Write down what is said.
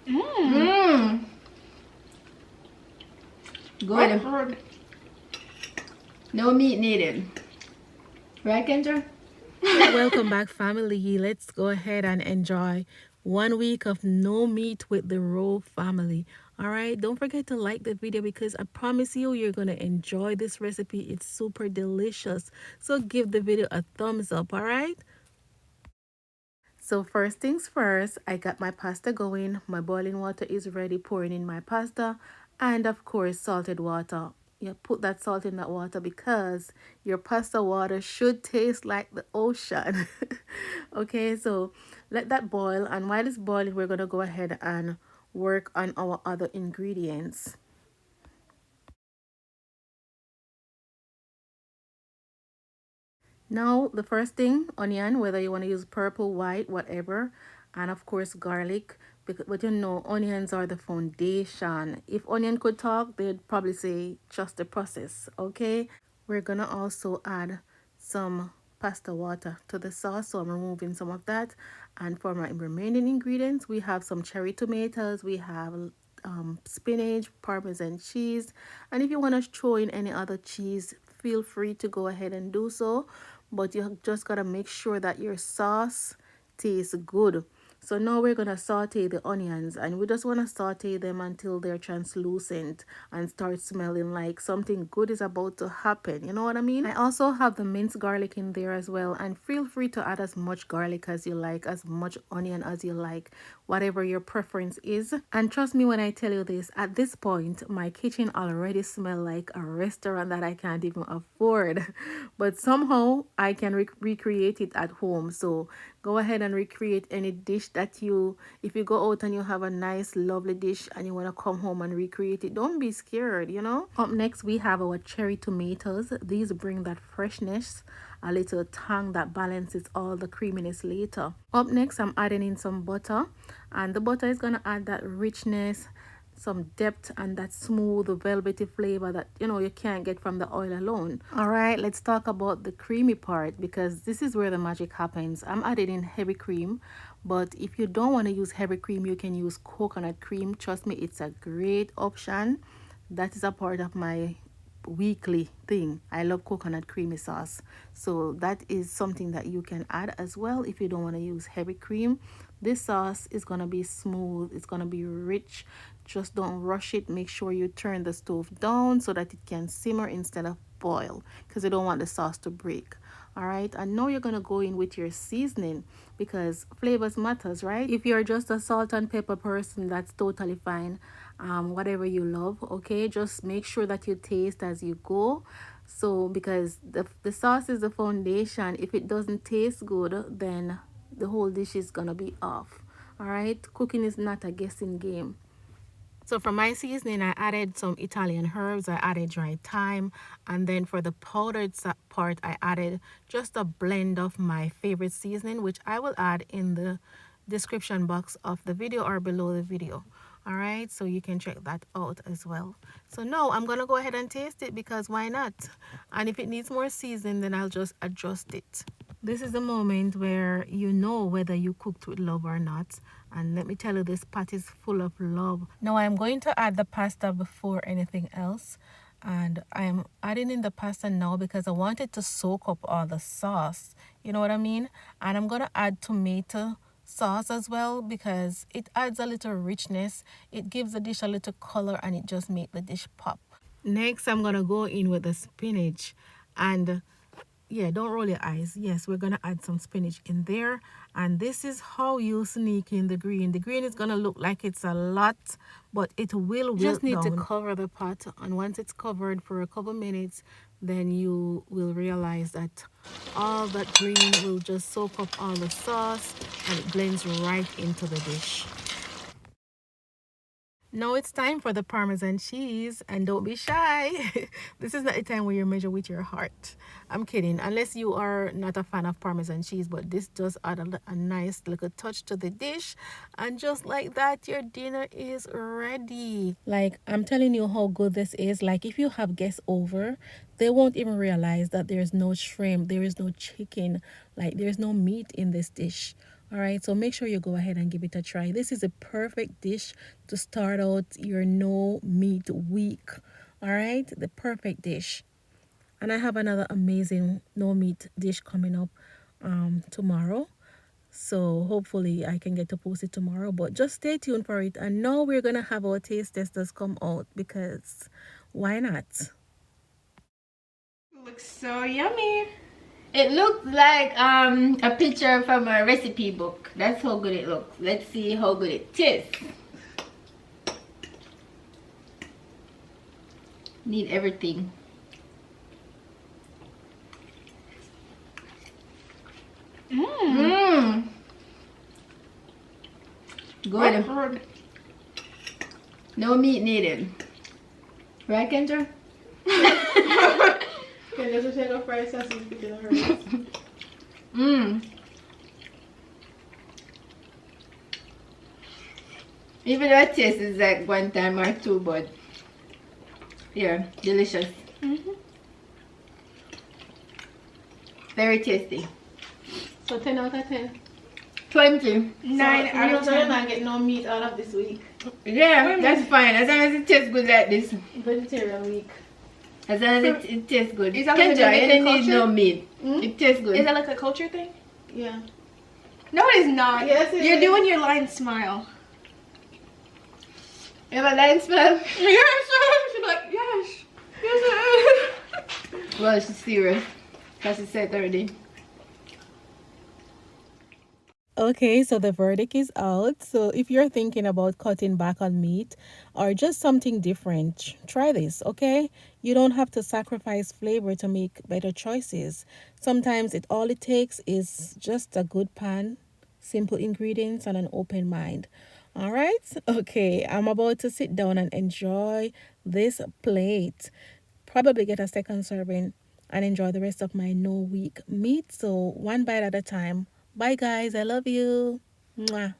Mmm. Good. No meat needed. Right, Kendra? Welcome back, family. Let's go ahead and enjoy 1 week of no meat with the Rowe family. All right, don't forget to like the video because I promise you, you're going to enjoy this recipe. It's super delicious. So give the video a thumbs up, all right? So first things first, I got my pasta going. My boiling water is ready, pouring in my pasta, and of course salted water. You put that salt in that water because your pasta water should taste like the ocean. Okay, so let that boil, and while it's boiling, we're gonna go ahead and work on our other ingredients. Now, the first thing, onion, whether you want to use purple, white, whatever, and of course garlic. But you know, onions are the foundation. If onion could talk, they'd probably say trust the process. Okay, we're gonna also add some pasta water to the sauce, so I'm removing some of that. And for my remaining ingredients, we have some cherry tomatoes, we have spinach, Parmesan cheese, and if you want to throw in any other cheese, feel free to go ahead and do so. But you just gotta make sure that your sauce tastes good. So now we're gonna saute the onions, and we just wanna saute them until they're translucent and start smelling like something good is about to happen. You know what I mean? I also have the minced garlic in there as well, and feel free to add as much garlic as you like, as much onion as you like, whatever your preference is. And trust me when I tell you this, at this point, my kitchen already smells like a restaurant that I can't even afford. But somehow I can recreate it at home. So go ahead and recreate any dish that if you go out and you have a nice, lovely dish and you want to come home and recreate it, don't be scared, you know? Up next, we have our cherry tomatoes. These bring that freshness, a little tang that balances all the creaminess later. Up next, I'm adding in some butter, and the butter is going to add that richness, some depth, and that smooth velvety flavor that you can't get from the oil alone. All right, let's talk about the creamy part because this is where the magic happens. I'm adding in heavy cream, but if you don't want to use heavy cream, you can use coconut cream. Trust me, it's a great option. That is a part of my weekly thing. I love coconut creamy sauce. So that is something that you can add as well if you don't want to use heavy cream. This sauce is going to be smooth, it's going to be rich. Just don't rush it. Make sure you turn the stove down so that it can simmer instead of boil because you don't want the sauce to break. All right, and now you're gonna go in with your seasoning because flavors matters, right? If you're just a salt and pepper person, that's totally fine. Whatever you love, okay, just make sure that you taste as you go. So because the sauce is the foundation, if it doesn't taste good, then the whole dish is gonna be off. All right, cooking is not a guessing game. So for my seasoning, I added some Italian herbs. I added dried thyme. And then for the powdered part, I added just a blend of my favorite seasoning, which I will add in the description box of the video or below the video. All right, so you can check that out as well. So now I'm going to go ahead and taste it because why not? And if it needs more seasoning, then I'll just adjust it. This is the moment where you know whether you cooked with love or not. And let me tell you, this pot is full of love. Now I'm going to add the pasta before anything else. And I'm adding in the pasta now because I want it to soak up all the sauce. You know what I mean? And I'm going to add tomato sauce as well because it adds a little richness. It gives the dish a little color and it just makes the dish pop. Next, I'm going to go in with the spinach. And yeah, don't roll your eyes. Yes, we're gonna add some spinach in there, and this is how you sneak in the green. The green is gonna look like it's a lot, but it will wilt just need down to cover the pot, and once it's covered for a couple minutes, then you will realize that all that green will just soak up all the sauce and it blends right into the dish. Now it's time for the Parmesan cheese, and don't be shy. This is not the time where you measure with your heart. I'm kidding, unless you are not a fan of Parmesan cheese, but this does add a nice little touch to the dish. And just like that, your dinner is ready. Like, I'm telling you how good this is. Like, if you have guests over, they won't even realize that there's no shrimp, there is no chicken, like, there's no meat in this dish. All right, so make sure you go ahead and give it a try. This is a perfect dish to start out your no meat week. All right, the perfect dish. And I have another amazing no meat dish coming up tomorrow. So hopefully I can get to post it tomorrow. But just stay tuned for it. And now we're gonna have our taste testers come out because why not? Looks so yummy. It looks like a picture from a recipe book. That's how good it looks. Let's see how good it tastes. Need everything. Mmm. Good. No meat needed. Right, Kendra? Okay, there's a potato fried sausage because of her. Mmm. Even though it tastes like one time or two, but yeah, delicious. Very tasty. So 10 out of 10. 20. 9 so, out of 10. You're not getting no meat out of this week. Yeah, that's fine. As long as it tastes good like this. Vegetarian week. As long as it tastes good. Is that like a Kendra, you Jamaican don't need no culture? meat. It tastes good. Is that like a culture thing? Yeah. No, it is not. Yes, it You're is. doing your lion smile. You have a lion smell? Yes, she's like, yes. Yes, Well, she's serious. Because she said already. Okay, so the verdict is out. So if you're thinking about cutting back on meat or just something different, try this, okay? You don't have to sacrifice flavor to make better choices. Sometimes all it takes is just a good pan, simple ingredients, and an open mind. All right? Okay, I'm about to sit down and enjoy this plate. Probably get a second serving and enjoy the rest of my no week meat. So one bite at a time. Bye, guys. I love you. Mwah.